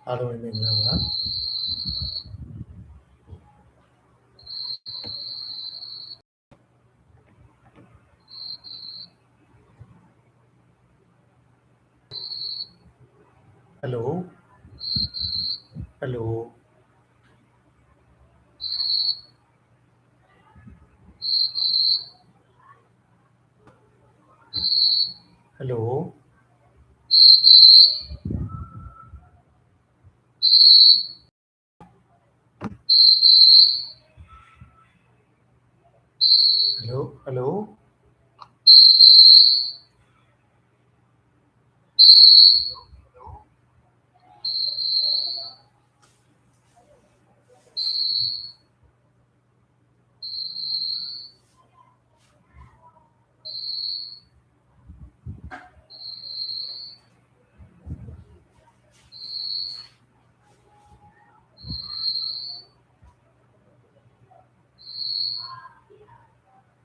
Hello, Mingla. Hello, hello, hello, hello, hello,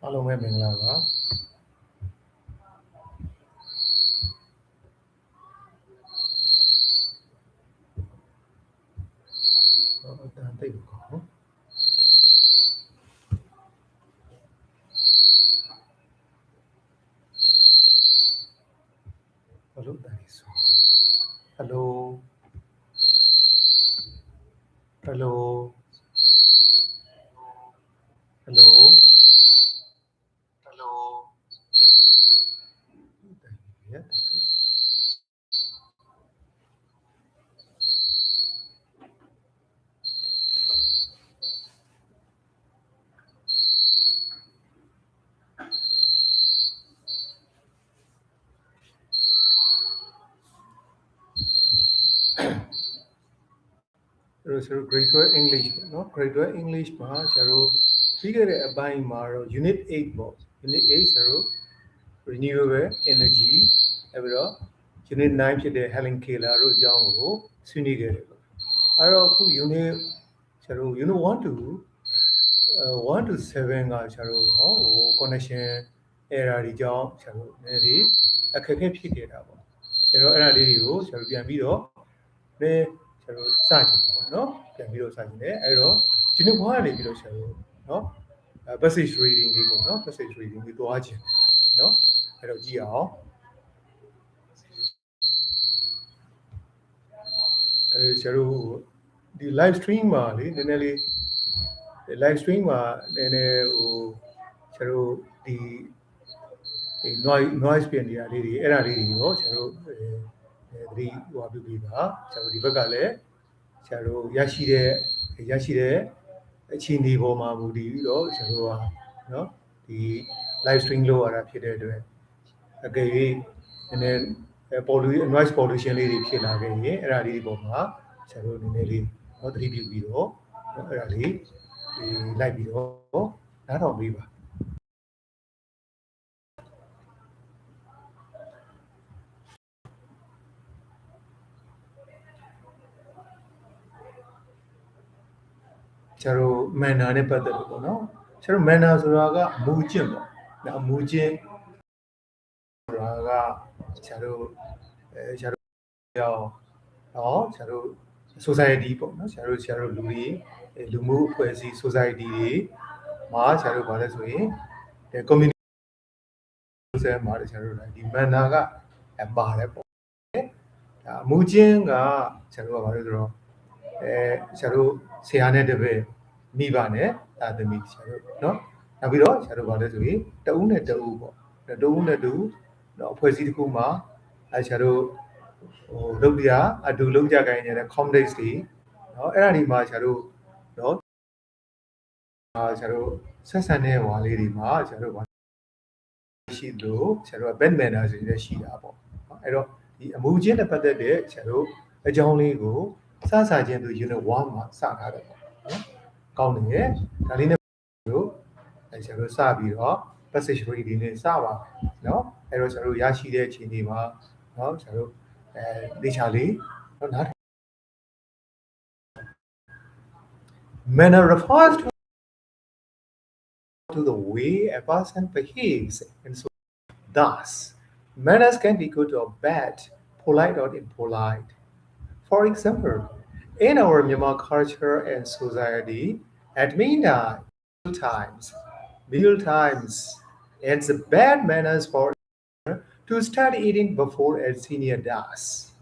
hello, Mingla. Hello, Danisu. Hello, hello, hello, hello. Yeah, so grade 12 English, no? Grade 12 English, so figure a buying maro, unit 8 box. Unit 8, so renewable energy, ever unit 9 to the Helen Killer, Jango, Sunigator. Araku unit, so you know, 1 to 7 ကဆရာတို့ဟောဟို connection error တွေကြောင့်ဆရာတို့နည်းနည်းလေးအခက်အခဲဖြစ်နေတာပေါ့အဲ့တော့အဲ့ဒါလေးတွေကိုဆရာတို့ပြန်ပြီးတော့နည်းဆရာတို့စကြည့်ပေါ့နော်ပြန်ပြီးတော့စကြည့်တယ်အဲ့တော့ဒီနေ့ဘာကနေပြီးတော့ဆရာတို့နော် passage reading လေးပေါ့နော် passage reading လေးတွားခြင်းနော်အဲ့တော့ကြည့်အောင်အဲ့ဆရာတို့ဒီ live stream မှာလေနည်းနည်းလေး live stream မှာနည်းနည်းဟိုဆရာတို့ဒီ noise ပြင်နေရလေးတွေအဲ့ဒါလေးတွေရောကျွန်တော်တို့သတိဟိုပြုပြီးပါကျွန်တော်ဒီဘက်ကလည်းဆရာတို့ရရှိတဲ့အခြေအနေပေါ်မှာမူတည်ပြီးတော့ကျွန်တော်ကเนาะဒီ live stream လုပ်ရတာဖြစ်တဲ့အတွက်အကယ်၍နည်းနည်း noise pollution လေးတွေဖြစ်လာခဲ့ရင်အဲ့ဒါလေးတွေပေါ်မှာကျွန်တော်တို့နည်းနည်းလေးเนาะသတိပြုပြီးတော့အဲ့ဒါလေးလိုက်ပြီးတော့နားထောင်ပေးပါကျွန်တော် manner နဲ့ပတ်သက်လို့ပေါ့နော်ကျွန်တော် manner ဆိုတာကအမူအကျင့်ပေါ့နော်အမူအကျင့်ဆိုတာကကျွန်တော်ကျွန်တော်ရောနော်ကျွန်တော် society ပေါ့နော်ကျွန်တော်လူတွေလူမှုအဖွဲ့အစည်း society တွေမှာကျွန်တော်ဗာလဲဆိုရင် community ဆဲမှာကျွန်တော်ဒီ manner ကပါတယ်ပေါ့ဒါအမူအကျင့်ကကျွန်တော်ကဗာလဲဆိုတော့ကျွန်တော်ဆရာနဲ့တပည့်မိဘနဲ့တာသမီကျွန်တော်เนาะနောက်ပြီးတော့ကျွန်တော်ဗာလဲဆိုရင်တဦးနဲ့တဦးပေါ့တဦးနဲ့တူเนาะအဖွဲ့အစည်းတစ်ခုမှာကျွန်တော်ဟိုလုပ်ပြအတူလုပ်ကြခိုင်းနေတဲ့ complex တွေเนาะအဲ့ဒါဒီမှာကျွန်တော်เนาะကျွန်တော်ဆက်ဆံတဲ့ဟွာလေးတွေမှာကျွန်တော်ရှိလို့ကျွန်တော် bad manner ဆိုရင်ရှိတာပေါ့เนาะအဲ့တော့ဒီအမူအကျင့်နဲ့ပတ်သက်တဲ့ကျွန်တော်အကြောင်းလေးကိုစခြင်းသူ unit 1မှာစထားတယ်ပေါ့နော်ကောင်းတယ်ဒါလေးနဲ့တို့ကျွန်တော်စပြီးတော့ passage reading နဲ့စပါเนาะအဲ့တော့ကျွန်တော်ရရှိတဲ့အခြေအနေမှာเนาะကျွန်တော်ဒေချာလေးเนาะနား manner refers to the way a person behaves and so thus manners can be good or bad polite or impolite For example, in our Myanmar culture and society, at midnight, times, meal times, it's bad manners for to start eating before a senior does.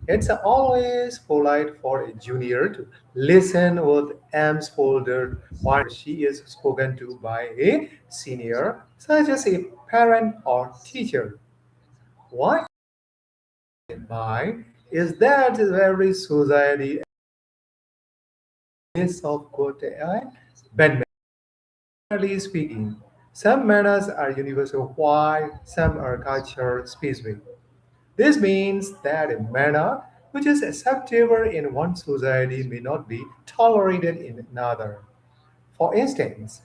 It's always polite for a junior to listen with arms folded while she is spoken to by a senior, such as a parent or teacher. Why in mind is that every society is of good and bad. Generally speaking, some manners are universal while some are culture specific. This means that a manner which is acceptable in one society may not be tolerated in another. For instance,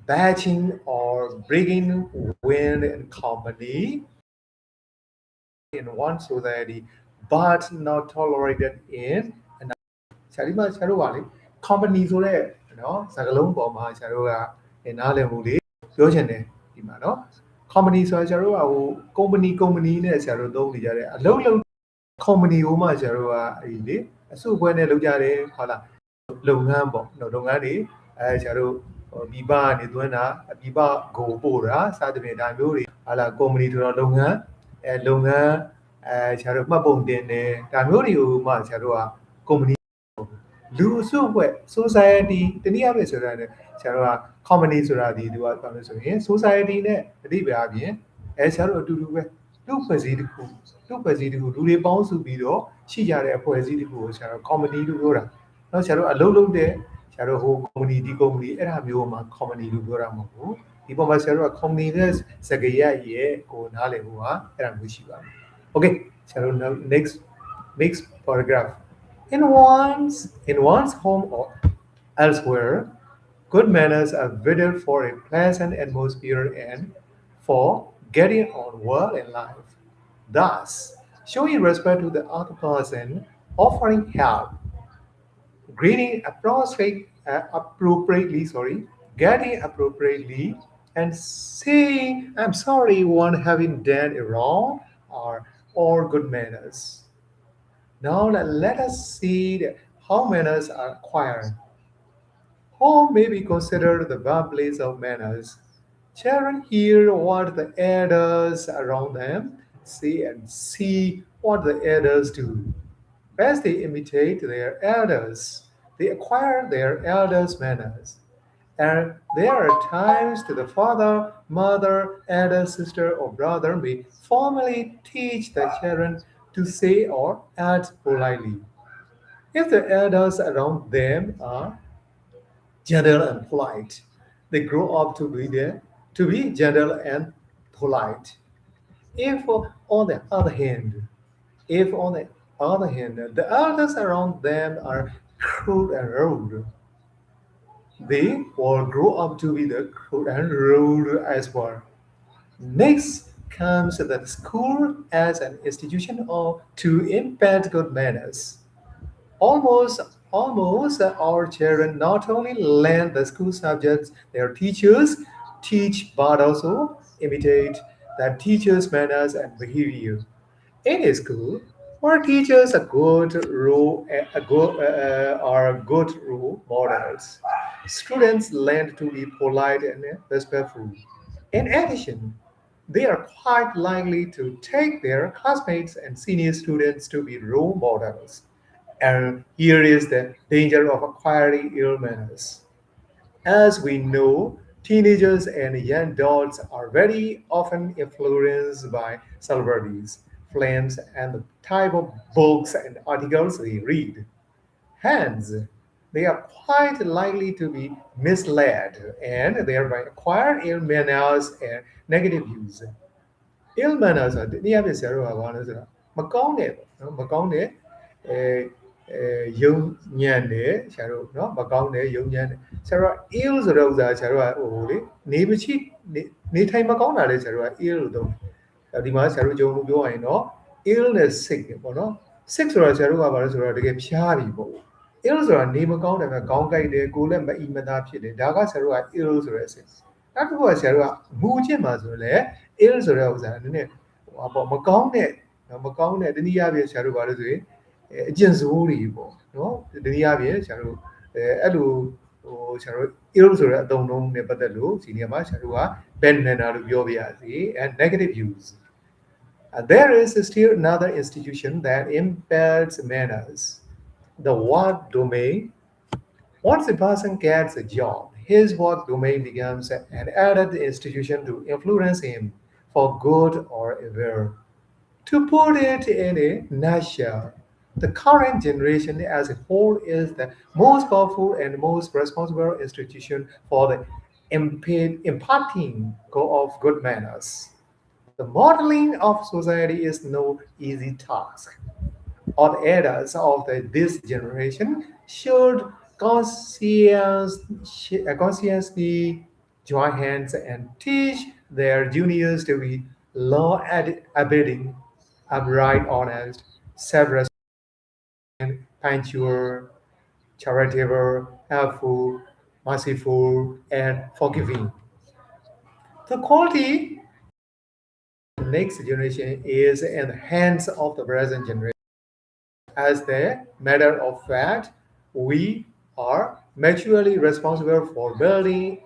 batching or bringing wind in company in one society but not tolerated in another. ဆရာဒီမှာဆရာတို့ကလေ company ဆိုတဲ့နော်စကားလုံးပေါ်မှာဆရာတို့ကနားလည်မှုလေးပြောချင်တယ်ဒီမှာနော် company ဆိုတာဆရာတို့ကဟို company နဲ့ဆရာတို့သုံးနေကြတယ်အလုံးလုံး company ကိုမှဆရာတို့ကအဲ့ဒီလေအစုအဖွဲ့နဲ့လုပ်ကြတယ်ဟုတ်လားလုပ်ငန်းပေါ့နော်လုပ်ငန်းတွေဆရာတို့ပြည်ပကနေသွင်းတာပြည်ပကိုပို့တာစသဖြင့်ဒါမျိုးတွေဟာလာ company ဆိုတော့လုပ်ငန်းဆရာတို့မှတ်ပုံတင်တယ်ဒါမျိုးတွေကိုမှဆရာတို့က company လူအစုအဖွဲ့ society တနည်းအားဖြင့်ဆိုတာလေဆရာတို့က company ဆိုတာဒီသူကဘာလို့ဆိုရင် society နဲ့အဓိပ္ပာယ်အပြင်ဆရာတို့အတူတူပဲလူ့ဖွဲ့စည်းတစ်ခုလူတွေပေါင်းစုပြီးတော့ရှိကြတဲ့အဖွဲ့အစည်းတစ်ခုကိုဆရာတို့ company လို့ပြောတာနော်ဆရာတို့အလုပ်လုပ်တဲ့ဆရာတို့ဟို company ဒီ company အဲ့ဒါမျိုးမှာ company လို့ပြောတာမဟုတ်ဘူးဒီပေါ်မှာဆရာတို့က company နဲ့စကားရဲ့ကိုနားလည်ဖို့ဟာအဲ့ဒါမျိုးရှိပါတယ် okay ဆရာတို့ next paragraph in one's home or elsewhere good manners are vital for a pleasant atmosphere and for getting on well in life. Thus, showing respect to the other person, offering help, greeting appropriately, getting appropriately, and saying "I'm sorry" one having done a wrong are all good manners. Now let us see how manners are acquired. Home may be considered the birthplace of manners. Children hear what the elders around them say and see what the elders do. As they imitate their elders, they acquire their elders' manners. And there are times that the father, mother, elder sister, or brother may formally teach the children to say or act politely. If the elders around them are gentle and polite. They grow up to be gentle and polite. If on the other hand, if on the other hand, the elders around them are crude and rude, they will grow up to be the crude and rude as well. Next comes the school as an institution to embed good manners. Almost, almost our children not only learn the school subjects their teachers teach, but also imitate that teachers' manners and behavior. In a school, where teachers are good role models, students learn to be polite and respectful. In addition, they are quite likely to take their classmates and senior students to be role models. And here is the danger of acquiring ill manners. As we know, teenagers and young adults are very often influenced by celebrities, films, and the type of books and articles they read. Hence, they are quite likely to be misled and thereby acquire ill manners and negative views. ill manners ဆိုတာတနည်းအားဖြင့်ဆရာတို့ကဘာလဲဆိုတာမကောင်းတဲ့မကောင်းတဲ့ယုံညံ့တယ်ဆရာတို့နော်မကောင်းတဲ့ယုံညံ့တယ်ဆရာတို့ ill ဆိုတဲ့ဥစ္စာဆရာတို့ကဟိုလေနေမချိနေထိုင်မကောင်းတာလေဆရာတို့က ill လို့သုံးတယ်ဒီမှာဆရာတို့ဂျုံလို့ပြောရရင်တော့ ill နဲ့ sick ပေါ့နော် sick ဆိုတာဆရာတို့ကဘာလဲဆိုတော့တကယ်ဖျားပြီပေါ့ ill ဆိုတာနေမကောင်းတယ်ခေါင်းကိုက်တယ်ကိုယ်လည်းမအီမသားဖြစ်တယ်ဒါကဆရာတို့က ill ဆိုတဲ့အဆင့်နောက်တစ်ခုကဆရာတို့ကမူအကျင့်မှာဆိုရင်လည်း ill ဆိုတဲ့ဥစ္စာနည်းနည်းဟိုပေါ့မကောင်းတဲ့တနည်းအားဖြင့်ဆရာတို့ဘာလို့ဆိုရင် အကျင့်ဆိုးတွေပေါ့နော်ဒီနည်းအားဖြင့်ဆရာတို့အဲ့လိုဆရာတို့ ill ဆိုတဲ့အသုံးအနှုန်းနဲ့ပတ်သက်လို့ဒီနေရာမှာဆရာတို့က bad manner လို့ပြောပြရစီ and negative use. There is still another institution that impairs manners, the work domain. Once a person gets a job, his work domain becomes an added institution to influence him for good or evil. To put it in a nutshell, the current generation as a whole is the most powerful and most responsible institution for the imparting of good manners. The modeling of society is no easy task. All the elders of this generation should conscientiously join hands and teach their juniors to be law-abiding, upright, honest, self-respecting, punctual, charitable, helpful, merciful, and forgiving. The quality of the next generation is in the hands of the present generation. As a matter of fact, we are mutually responsible for building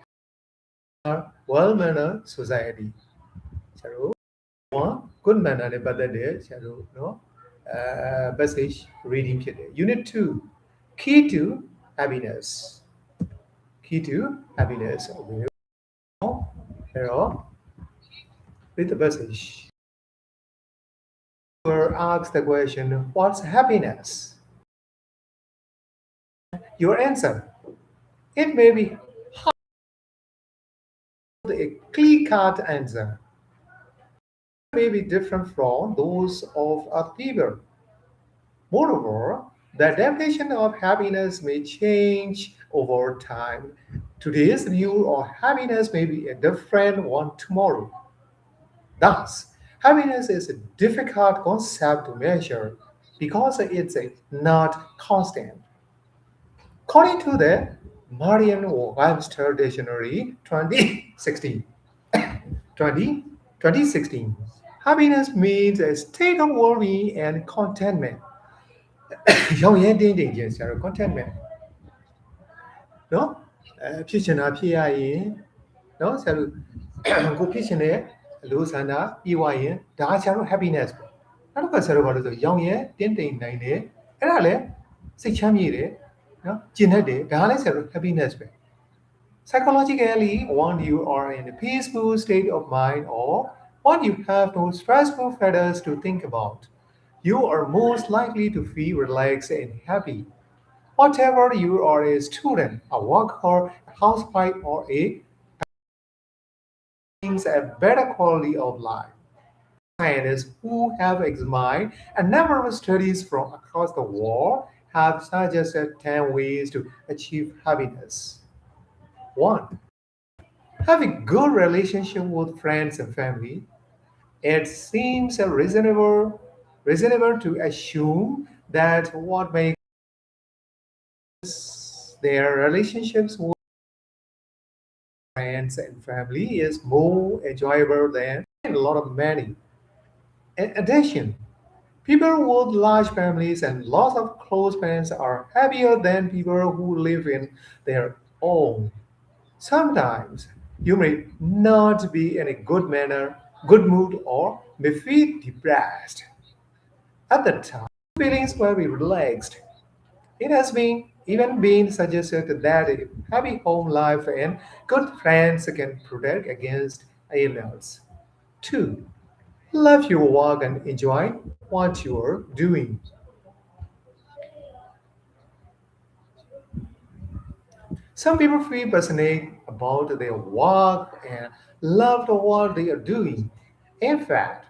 a well-mannered society. ဆရာတို့ good manner နဲ့ပတ်သက်တဲ့ဆရာတို့เนาะpassage reading ဖြစ်တယ် Unit 2 Key to happiness Key to happiness အဲ့တော့ read the passage ask the question what's happiness your answer it may be a clear-cut answer may be different from those of other people. Moreover, the definition of happiness may change over time. Today's view of happiness may be a different one tomorrow. Thus, happiness is a difficult concept to measure because it's not constant. According to the Merriam-Webster Dictionary 2016, happiness means a state of well-being and contentment. ရောင်ရဲတင်းတင်းခြင်းဆရာတို့ contentment เนาะဖြစ်ချင်တာဖြစ်ရရင်เนาะဆရာတို့ကိုဖြစ်ချင်တဲ့အလိုဆန္ဒပြီးွားရင်ဒါဆရာတို့ happiness ပေါ့နောက်တစ်ခါဆရာတို့ဘာလို့ဆိုရောင်ရဲတင်းတင်းနိုင်တယ်အဲ့ဒါလည်းစိတ်ချမ်းမြေ့တယ်เนาะကျင်တတ်တယ်ဒါလည်းဆရာတို့ happiness ပဲ Psychologically, when you are in a peaceful state of mind or when you have no stressful factors to think about, you are most likely to feel relaxed and happy. Whatever you are a student, a worker, a housewife, or a brings a better quality of life. Scientists who have examined a number of studies from across the world have suggested 10 ways to achieve happiness. 1. Have a good relationship with friends and family. It seems reasonable to assume that what makes their relationships with friends and family is more enjoyable than a lot of money. In addition, people with large families and lots of close friends are happier than people who live in their own. Sometimes you may not be in a good mood, or may feel depressed. At the time, feelings will be relaxed. It has even been suggested that a happy home life and good friends can protect against illness. 2. Love your work and enjoy what you are doing. Some people feel passionate about their work and love what they are doing. In fact,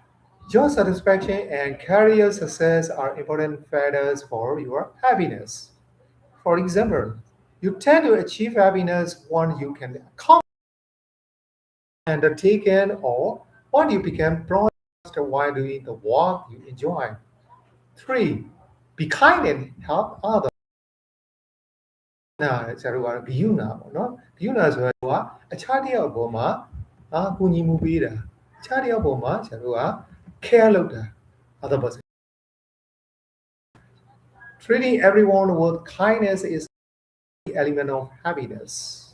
job satisfaction and career success are important factors for your happiness. For example, you tend to achieve happiness when you can accomplish undertaken or when you become proud while doing the work you enjoy. 3. Be kind and help others. နာဆရာတို့ကတော့ဘီယူနာပေါ့နော်ဘီယူနာဆိုတာကအခြားတစ်ယောက်အပေါ်မှာကူညီမှုပေးတာအခြားတစ်ယောက်အပေါ်မှာဆရာတို့က care လုပ်တာ other person Treating everyone with kindness is the element of happiness.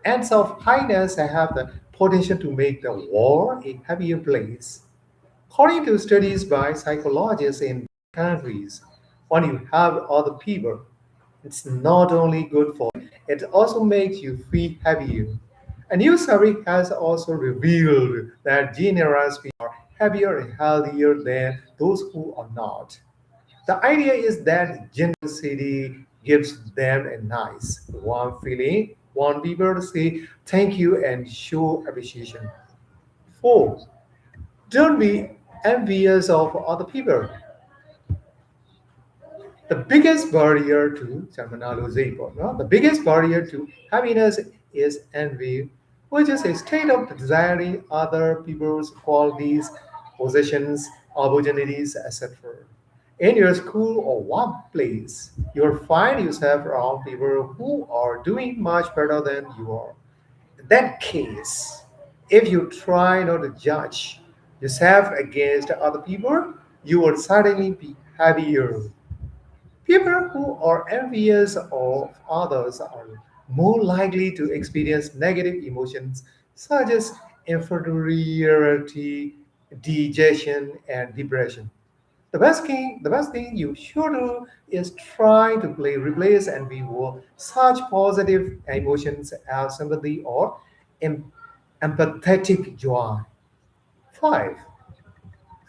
Acts of kindness have the potential to make the world a happier place. According to studies by psychologists in countries, when you help other people, it's not only good for you, it also makes you feel happier. A new survey has also revealed that generous people are happier and healthier than those who are not. The idea is that generosity gives them a nice, warm feeling, want people to say thank you and show appreciation. 4. Don't be envious of other people. The biggest barrier to terminology, no? The biggest barrier to happiness is envy, which is a state of desiring other people's qualities, possessions, opportunities, etc. In your school or workplace, you'll find yourself around people who are doing much better than you are. In that case, if you try not to judge yourself against other people, you will certainly be happier. People who are envious of others are more likely to experience negative emotions such as inferiority, dejection, and depression. The best thing you should do is try to replace envy with such positive emotions as sympathy or em- empathetic joy. 5.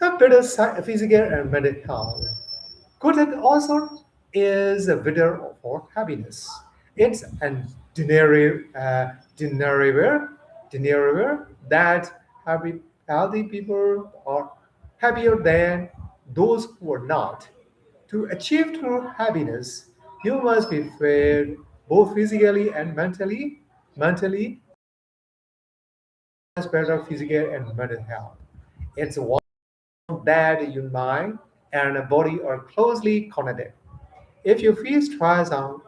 A better physical and mental health. Good health also is a vital for happiness. It's undeniable that healthy people are happier than those who are not. To achieve true happiness, you must be fed both physically and mentally. Mentally, has better physical and mental health. It's one that your mind and body are closely connected. If you feel stressed out,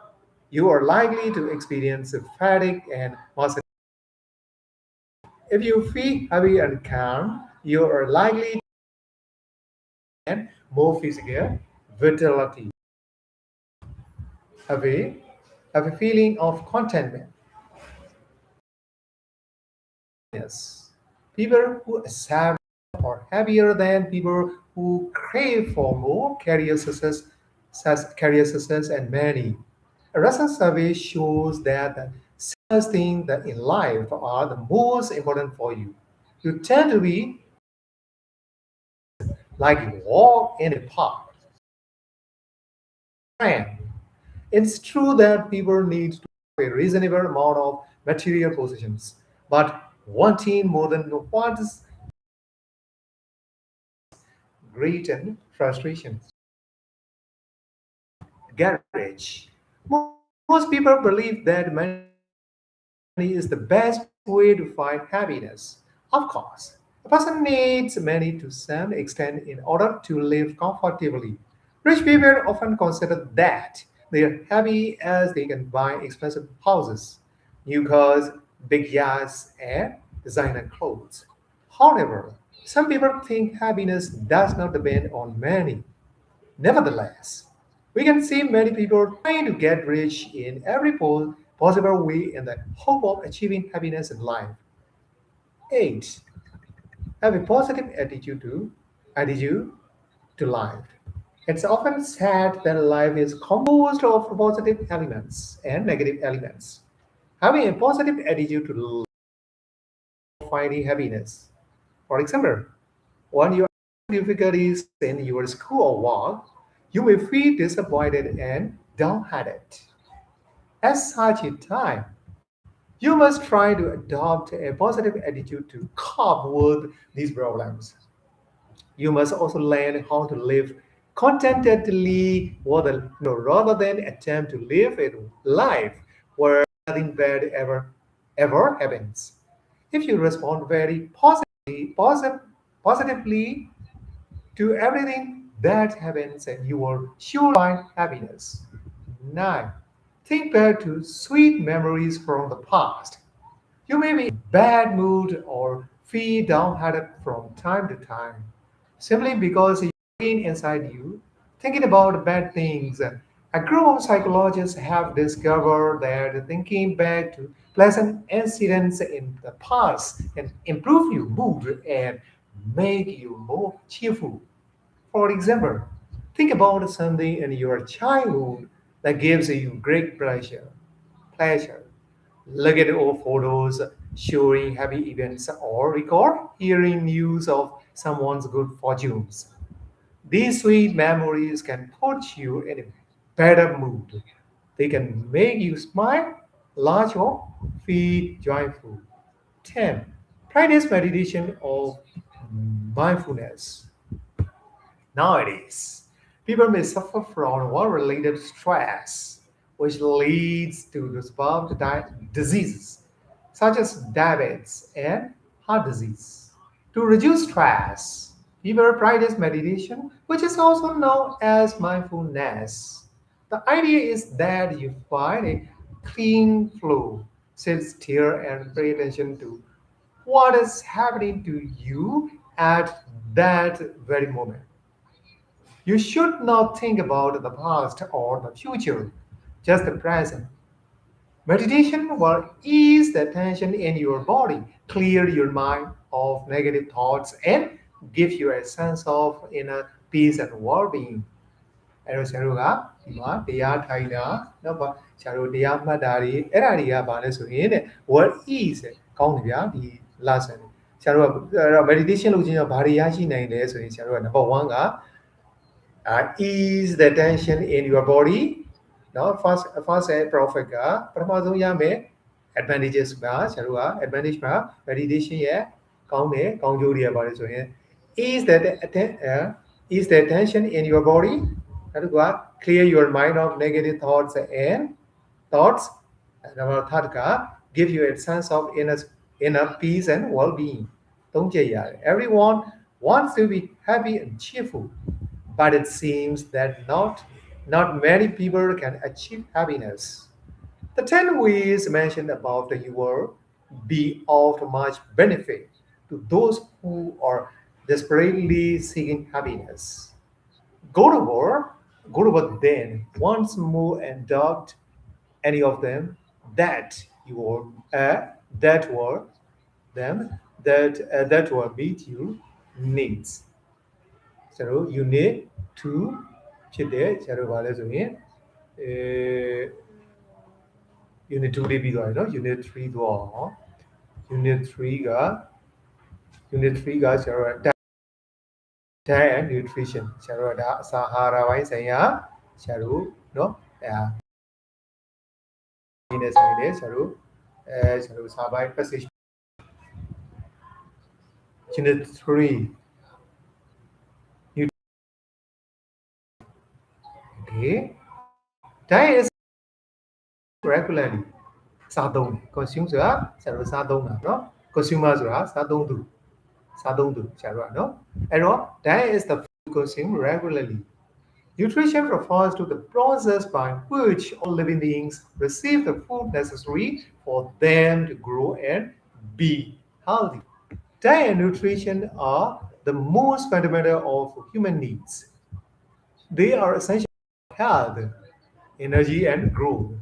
you are likely to experience fatigue and muscle. If you feel heavy and calm, you are likely to get more physical vitality. Have have a feeling of contentment. Yes. People who accept are happier than people who crave for more career success and money. A recent survey shows that the simplest things that in life are the most important for you. You tend to be like you walk in a park. Friend, it's true that people need to have a reasonable amount of material possessions, but wanting more than what is great and frustration. Garage. Most people believe that money is the best way to find happiness. Of course, a person needs money to some extent in order to live comfortably. Rich people often consider that they are happy as they can buy expensive houses, new cars, big yachts, and designer clothes. However, some people think happiness does not depend on money. Nevertheless, we can see many people trying to get rich in every possible way in the hope of achieving happiness in life. 8. Have a positive attitude to life. It's often said that life is composed of positive elements and negative elements. Having a positive attitude to life, finding happiness. For example, when you have difficulties in your school or work, you may feel disappointed and downhearted. At such a time, you must try to adopt a positive attitude to cope with these problems. You must also learn how to live contentedly rather than attempt to live a life where nothing bad ever happens. If you respond very positively to everything that happens, and you will sure find happiness. 9. Think back to sweet memories from the past. You may be in a bad mood or feel downhearted from time to time, simply because a pain inside you thinking about bad things. A group of psychologists have discovered that thinking back to pleasant incidents in the past can improve your mood and make you more cheerful. For example, think about something in your childhood that gives you great pleasure. Look at old photos showing happy events or record hearing news of someone's good fortunes. These sweet memories can put you in a better mood. They can make you smile, laugh, or feel joyful. 10. Practice meditation or mindfulness. Nowadays, people may suffer from war-related stress, which leads to respiratory diseases such as diabetes and heart disease. To reduce stress, people practice meditation, which is also known as mindfulness. The idea is that you find a clean flow, sit still, and pay attention to what is happening to you at that very moment. You should not think about the past or the future, just the present. Meditation will ease the tension in your body, clear your mind of negative thoughts, and give you a sense of inner peace and well-being. အဲ့တော့ဆရာတို့ကဒီမှာတရားထိုင်တာနော်ဗာဆရာတို့တရားမှတ်တာတွေအဲ့ဒါတွေကဘာလဲဆိုရင်တဲ့ what is ကောင်းတယ်ဗျာဒီ lesson ဆရာတို့ကအဲ့တော့ meditation လုပ်ခြင်းကြောင့်ဘာတွေရရှိနိုင်လဲဆိုရင်ဆရာတို့က number 1က ease the tension in your body နော် first profit ကပထမဆုံးရမယ် advantages ကဆရာတို့က advantage မှာ meditation ရဲ့ကောင်းကျိုးတွေကဘာလဲဆိုရင် ease the ease the tension in your body နောက်တစ်ခုက clear your mind of negative thoughts and thoughts နောက် third က give you a sense of inner peace and well-being သုံးချက်ရတယ် everyone wants to be happy and cheerful but it seems that not many people can achieve happiness. The 10 ways mentioned above will be of much benefit to those who are desperately seeking happiness. Go to work then once more and adopt any of them that you will that were them that will meet your needs. So you need to ဖြစ်တယ်ဆရာတို့ဗာလဲဆိုရင်အဲ unit 2လေးပြီးသွားပြီเนาะ unit 3သွားအောင် unit 3ကဆရာတို့က diet and nutrition ဆရာတို့ကဒါအစာအာဟာရပိုင်းဆိုင်ရာဆရာတို့เนาะဒီနဲ့ဆိုင်တယ်ဆရာတို့စာပိုင်း passage unit 3 okay diet is regularly စားသုံးတယ် consume ဆိုတာဆရာတို့စားသုံးတာเนาะ consumer ဆိုတာစားသုံးသူဆရာတို့ကเนาะအဲ့တော့ diet is the food consumed regularly. Nutrition refers to the process by which all living beings receive the food necessary for them to grow and be healthy. Diet and nutrition are the most fundamental of human needs. They are essential for health, energy, and growth.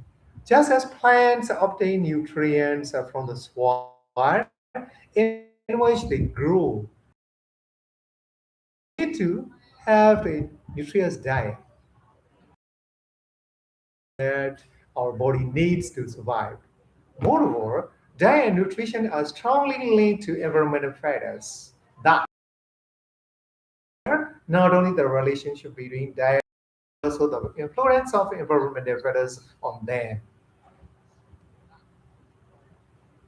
Just as plants obtain nutrients from the soil in which they grow, need to have a nutritious diet that our body needs to survive. Moreover, diet and nutrition are strongly linked to environmental factors. That not only the relationship between diet, but also the influence of environmental factors on them.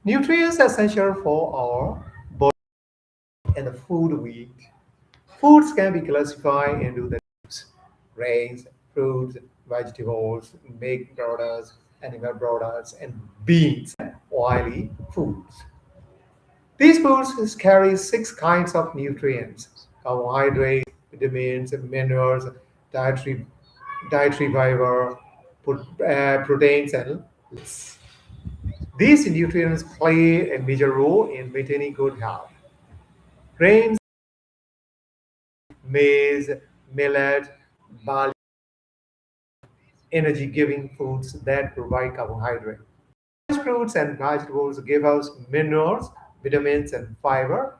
Nutrients are essential for our body and the food we eat. Foods can be classified into the types: grains, fruits, vegetables, milk products, animal products, and beans, oily foods. These foods carry 6 kinds of nutrients: carbohydrates, vitamins, minerals, dietary fiber, proteins, and lipids. These nutrients play a major role in maintaining good health. Grains, maize, millet, barley, energy giving foods that provide carbohydrate. Fruits and vegetables give us minerals, vitamins, and fiber,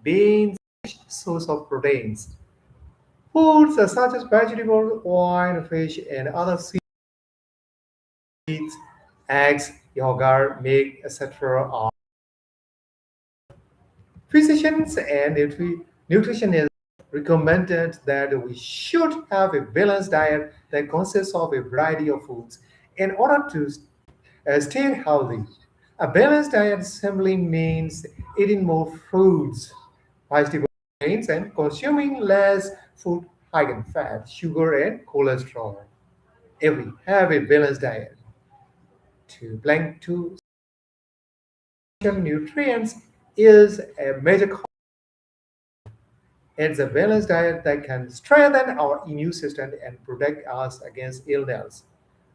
being a source of proteins. Foods such as vegetables, oil, fish, and other seeds, eggs, yogurt, milk, etc. are physicians and nutritionists recommended that we should have a balanced diet that consists of a variety of foods in order to stay healthy. A balanced diet simply means eating more fruits, vegetables, grains, and consuming less food high in fat, sugar, and cholesterol. If we have a balanced diet to nutrients is a major. It's a balanced diet that can strengthen our immune system and protect us against illness.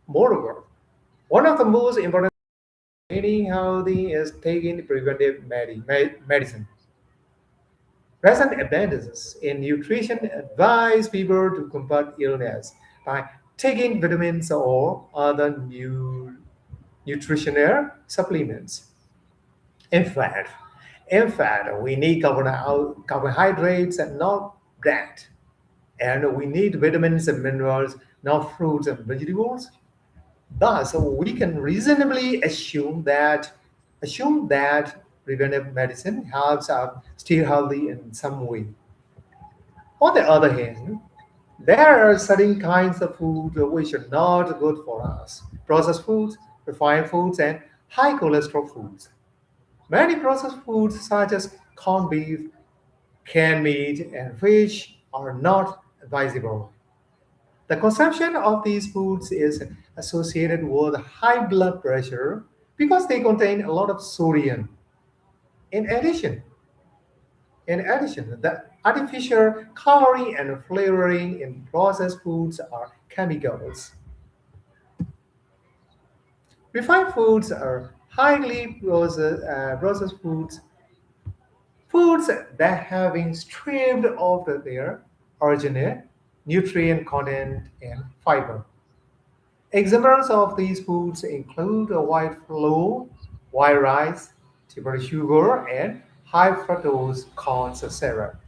Moreover, one of the most important eating healthy is taking preventive medicine. Recent advances in nutrition advise people to combat illness by taking vitamins or other nutritional supplements. In fact, we need carbohydrates and not bread. And we need vitamins and minerals, not fruits and vegetables. Thus, we can reasonably assume that preventive medicine helps us stay healthy in some way. On the other hand, there are certain kinds of food which are not good for us. Processed foods, refined foods, and high cholesterol foods. Many processed foods such as corned beef, canned meat, and fish are not advisable. The consumption of these foods is associated with high blood pressure because they contain a lot of sodium. In addition, the artificial coloring and flavoring in processed foods are chemicals. Refined foods are highly processed foods that have been stripped of their original nutrient content and fiber. Examples of these foods include white flour, white rice, table sugar, and high fructose corn syrup.